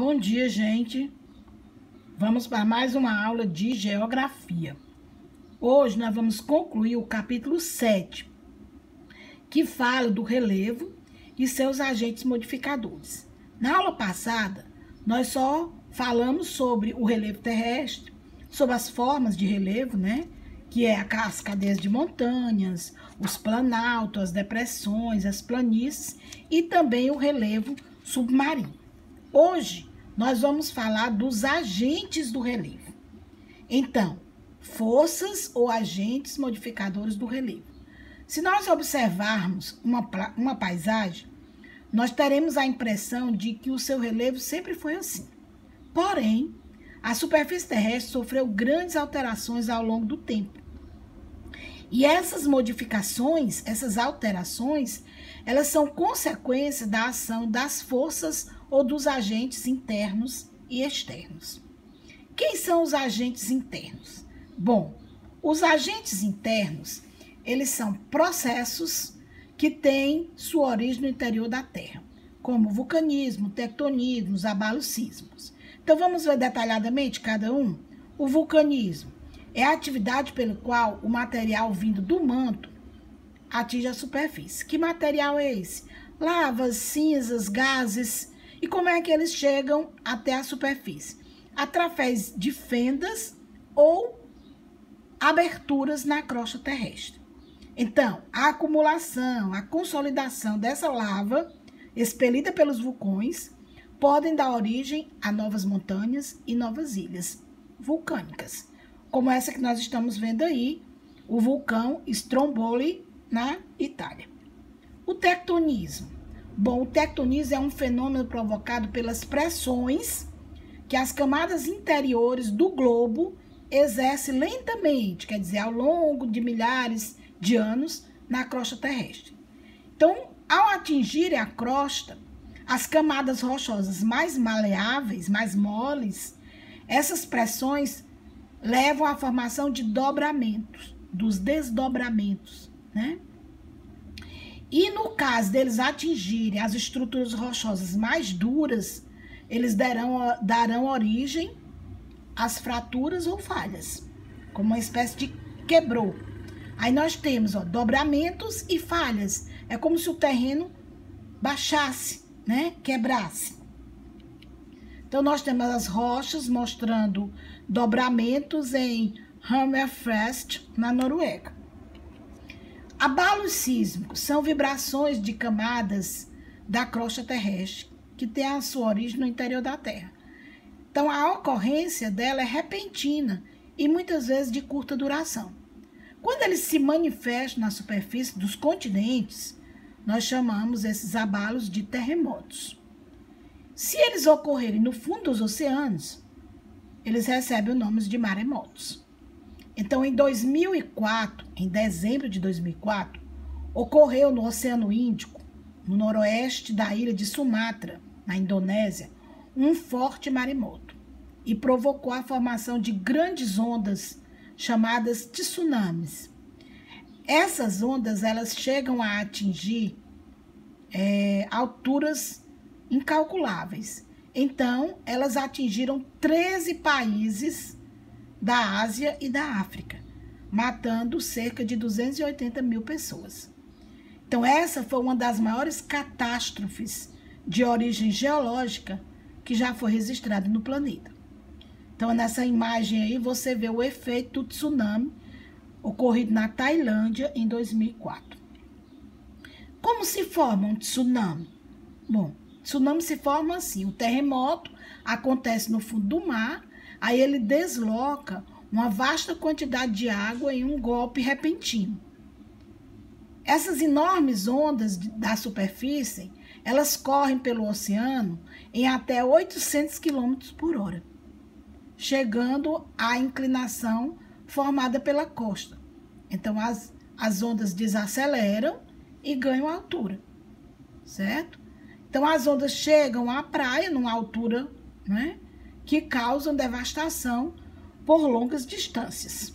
Bom dia, gente. Vamos para mais uma aula de geografia. Hoje nós vamos concluir o capítulo 7, que fala do relevo e seus agentes modificadores. Na aula passada, nós só falamos sobre o relevo terrestre, sobre as formas de relevo, né? Que é as cadeias de montanhas, os planaltos, as depressões, as planícies e também o relevo submarino. Hoje, nós vamos falar dos agentes do relevo. Então, forças ou agentes modificadores do relevo. Se nós observarmos uma paisagem, nós teremos a impressão de que o seu relevo sempre foi assim. Porém, a superfície terrestre sofreu grandes alterações ao longo do tempo. E essas modificações, essas alterações, elas são consequência da ação das forças ou dos agentes internos e externos. Quem são os agentes internos? Bom, os agentes internos, eles são processos que têm sua origem no interior da Terra, como o vulcanismo, o tectonismo, os abalos sísmicos. Então, vamos ver detalhadamente cada um? O vulcanismo é a atividade pelo qual o material vindo do manto atinge a superfície. Que material é esse? Lavas, cinzas, gases. E como é que eles chegam até a superfície? Através de fendas ou aberturas na crosta terrestre. Então, a acumulação, a consolidação dessa lava expelida pelos vulcões podem dar origem a novas montanhas e novas ilhas vulcânicas, como essa que nós estamos vendo aí, o vulcão Stromboli, na Itália. O tectonismo. Bom, o tectonismo é um fenômeno provocado pelas pressões que as camadas interiores do globo exercem lentamente, quer dizer, ao longo de milhares de anos, na crosta terrestre. Então, ao atingirem a crosta, as camadas rochosas mais maleáveis, mais moles, essas pressões levam à formação de dobramentos, dos desdobramentos, né? E no caso deles atingirem as estruturas rochosas mais duras, eles darão origem às fraturas ou falhas, como uma espécie de quebrou. Aí nós temos dobramentos e falhas. É como se o terreno baixasse, né? Quebrasse. Então, nós temos as rochas mostrando dobramentos em Hammerfest, na Noruega. Abalos sísmicos são vibrações de camadas da crosta terrestre que tem a sua origem no interior da Terra. Então, a ocorrência dela é repentina e muitas vezes de curta duração. Quando eles se manifestam na superfície dos continentes, nós chamamos esses abalos de terremotos. Se eles ocorrerem no fundo dos oceanos, eles recebem o nome de maremotos. Então, em 2004, em dezembro de 2004, ocorreu no Oceano Índico, no noroeste da ilha de Sumatra, na Indonésia, um forte maremoto e provocou a formação de grandes ondas chamadas tsunamis. Essas ondas, elas chegam a atingir alturas incalculáveis. Então, elas atingiram 13 países da Ásia e da África, matando cerca de 280 mil pessoas. Então, essa foi uma das maiores catástrofes de origem geológica que já foi registrada no planeta. Então, nessa imagem aí, você vê o efeito do tsunami ocorrido na Tailândia em 2004. Como se forma um tsunami? Bom, tsunami se forma assim, o terremoto acontece no fundo do mar, aí ele desloca uma vasta quantidade de água em um golpe repentino. Essas enormes ondas da superfície, elas correm pelo oceano em até 800 km por hora, chegando à inclinação formada pela costa. Então, as ondas desaceleram e ganham altura, certo? Então, as ondas chegam à praia, numa altura, né, que causam devastação por longas distâncias.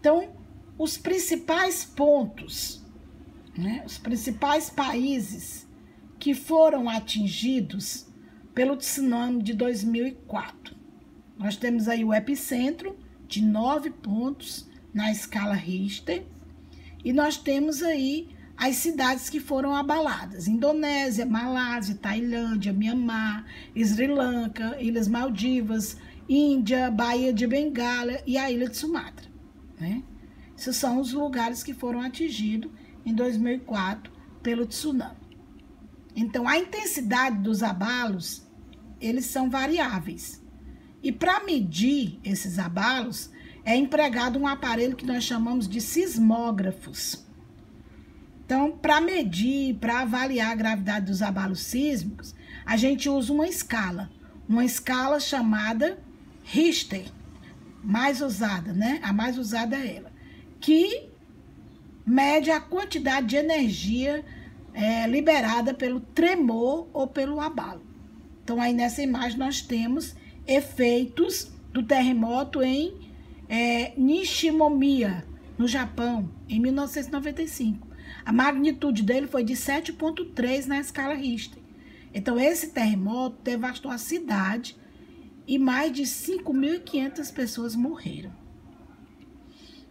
Então, os principais pontos, né, os principais países que foram atingidos pelo tsunami de 2004. Nós temos aí o epicentro de 9 pontos na escala Richter. E nós temos aí as cidades que foram abaladas: Indonésia, Malásia, Tailândia, Mianmar, Sri Lanka, Ilhas Maldivas, Índia, Baía de Bengala e a Ilha de Sumatra, né? Esses são os lugares que foram atingidos em 2004 pelo tsunami. Então, a intensidade dos abalos, eles são variáveis. E para medir esses abalos, é empregado um aparelho que nós chamamos de sismógrafos. Então, para medir, para avaliar a gravidade dos abalos sísmicos, a gente usa uma escala chamada Richter, mais usada, né? A mais usada é ela, que mede a quantidade de energia liberada pelo tremor ou pelo abalo. Então, aí nessa imagem nós temos efeitos do terremoto em Nishinomiya, no Japão, em 1995. A magnitude dele foi de 7,3 na escala Richter. Então, esse terremoto devastou a cidade e mais de 5.500 pessoas morreram.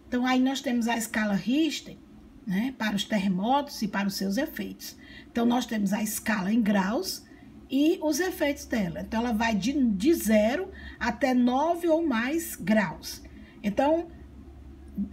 Então, aí nós temos a escala Richter, né, para os terremotos e para os seus efeitos. Então, nós temos a escala em graus e os efeitos dela. Então, ela vai de 0 até 9 ou mais graus. Então,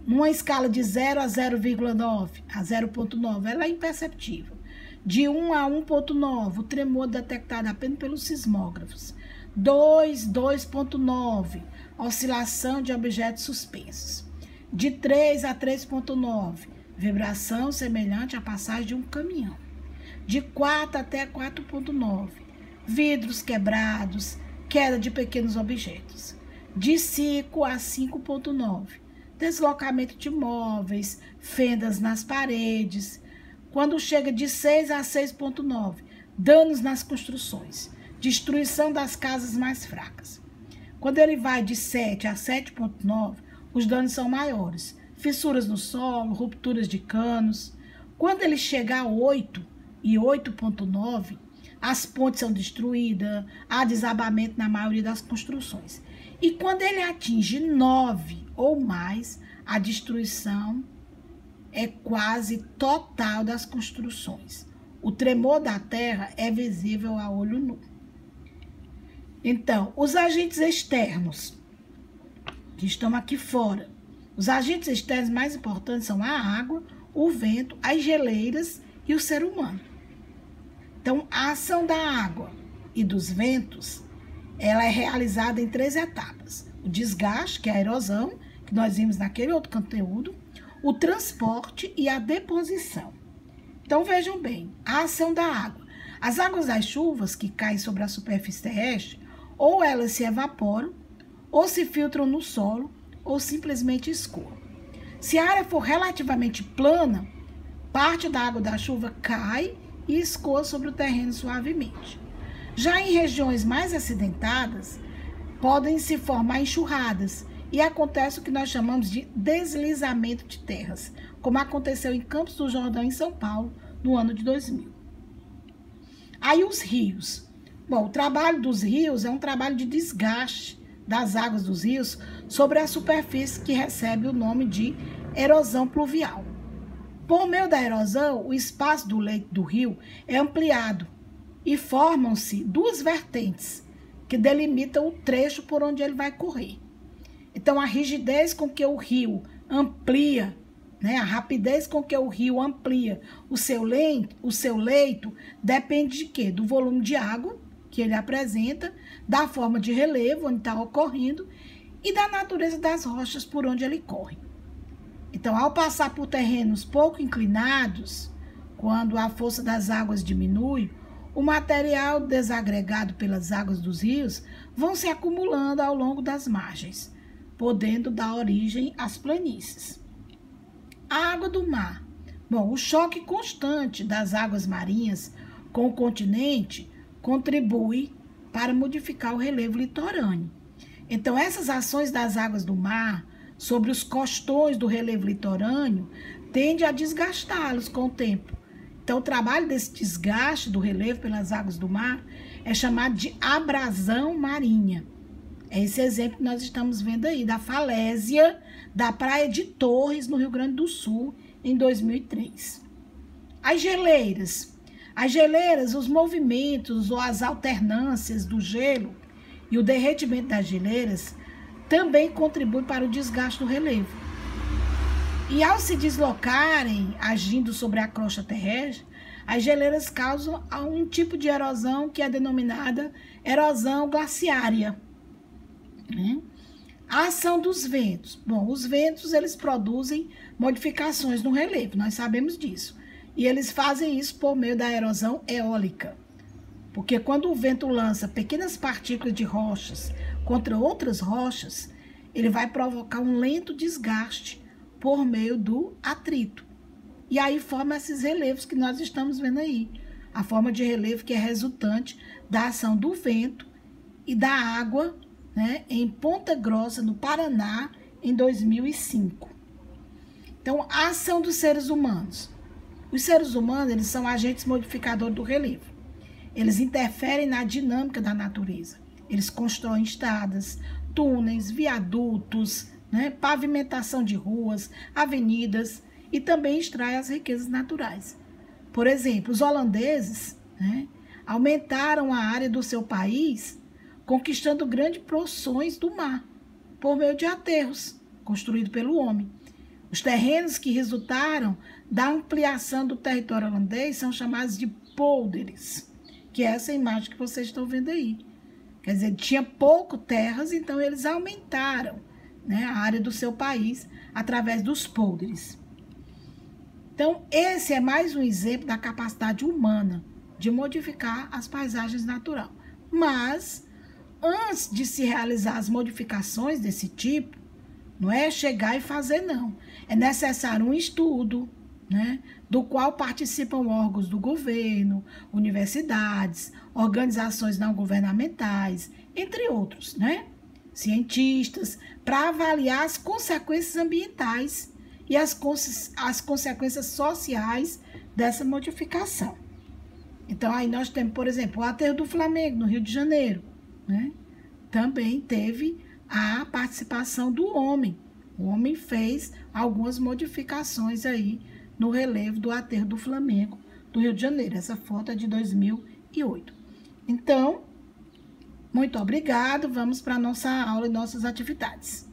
numa escala de 0 a 0,9, a 0,9, ela é imperceptível. De 1 a 1,9, o tremor detectado apenas pelos sismógrafos. 2, 2,9, oscilação de objetos suspensos. De 3 a 3,9, vibração semelhante à passagem de um caminhão. De 4 até 4,9, vidros quebrados, queda de pequenos objetos. De 5 a 5,9, deslocamento de móveis, fendas nas paredes. Quando chega de 6 a 6,9, danos nas construções, destruição das casas mais fracas. Quando ele vai de 7 a 7,9, os danos são maiores, fissuras no solo, rupturas de canos. Quando ele chega a 8 e 8,9, as pontes são destruídas, há desabamento na maioria das construções. E quando ele atinge 9 ou mais, a destruição é quase total das construções. O tremor da terra é visível a olho nu. Então, os agentes externos que estão aqui fora. Os agentes externos mais importantes são a água, o vento, as geleiras e o ser humano. Então, a ação da água e dos ventos, ela é realizada em 3 etapas. O desgaste, que é a erosão, que nós vimos naquele outro conteúdo, o transporte e a deposição. Então, vejam bem, a ação da água. As águas das chuvas que caem sobre a superfície terrestre, ou elas se evaporam, ou se filtram no solo, ou simplesmente escoam. Se a área for relativamente plana, parte da água da chuva cai e escoa sobre o terreno suavemente. Já em regiões mais acidentadas, podem se formar enxurradas e acontece o que nós chamamos de deslizamento de terras, como aconteceu em Campos do Jordão, em São Paulo, no ano de 2000. Aí os rios. Bom, o trabalho dos rios é um trabalho de desgaste das águas dos rios sobre a superfície, que recebe o nome de erosão pluvial. Por meio da erosão, o espaço do leito do rio é ampliado e formam-se 2 vertentes que delimitam o trecho por onde ele vai correr. Então, a rigidez com que o rio amplia, né, a rapidez com que o rio amplia o seu leito depende de quê? Do volume de água que ele apresenta, da forma de relevo onde está ocorrendo e da natureza das rochas por onde ele corre. Então, ao passar por terrenos pouco inclinados, quando a força das águas diminui, o material desagregado pelas águas dos rios vão se acumulando ao longo das margens, podendo dar origem às planícies. A água do mar. Bom, o choque constante das águas marinhas com o continente contribui para modificar o relevo litorâneo. Então, essas ações das águas do mar sobre os costões do relevo litorâneo tende a desgastá-los com o tempo. Então, o trabalho desse desgaste do relevo pelas águas do mar é chamado de abrasão marinha. É esse exemplo que nós estamos vendo aí, da falésia da Praia de Torres, no Rio Grande do Sul, em 2003. As geleiras. As geleiras, os movimentos ou as alternâncias do gelo e o derretimento das geleiras também contribuem para o desgaste do relevo. E ao se deslocarem, agindo sobre a crosta terrestre, as geleiras causam um tipo de erosão que é denominada erosão glaciária. A ação dos ventos. Bom, os ventos, eles produzem modificações no relevo, nós sabemos disso. E eles fazem isso por meio da erosão eólica. Porque quando o vento lança pequenas partículas de rochas contra outras rochas, ele vai provocar um lento desgaste por meio do atrito. E aí forma esses relevos que nós estamos vendo aí. A forma de relevo que é resultante da ação do vento e da água, né, em Ponta Grossa, no Paraná, em 2005. Então, a ação dos seres humanos. Os seres humanos, eles são agentes modificadores do relevo. Eles interferem na dinâmica da natureza. Eles constroem estradas, túneis, viadutos, né, pavimentação de ruas, avenidas e também extraem as riquezas naturais. Por exemplo, os holandeses, né, aumentaram a área do seu país conquistando grandes porções do mar por meio de aterros construídos pelo homem. Os terrenos que resultaram da ampliação do território holandês são chamados de polders, que é essa imagem que vocês estão vendo aí. Quer dizer, tinha pouco terras, então eles aumentaram, né, a área do seu país através dos polders. Então, esse é mais um exemplo da capacidade humana de modificar as paisagens naturais. Mas, antes de se realizar as modificações desse tipo, não é chegar e fazer, não. É necessário um estudo, né, do qual participam órgãos do governo, universidades, organizações não governamentais, entre outros, né, cientistas, para avaliar as consequências ambientais e as consequências sociais dessa modificação. Então, aí nós temos, por exemplo, o Aterro do Flamengo, no Rio de Janeiro, né, também teve a participação do homem. O homem fez algumas modificações aí no relevo do Aterro do Flamengo, do Rio de Janeiro. Essa foto é de 2008. Então, muito obrigado. Vamos para a nossa aula e nossas atividades.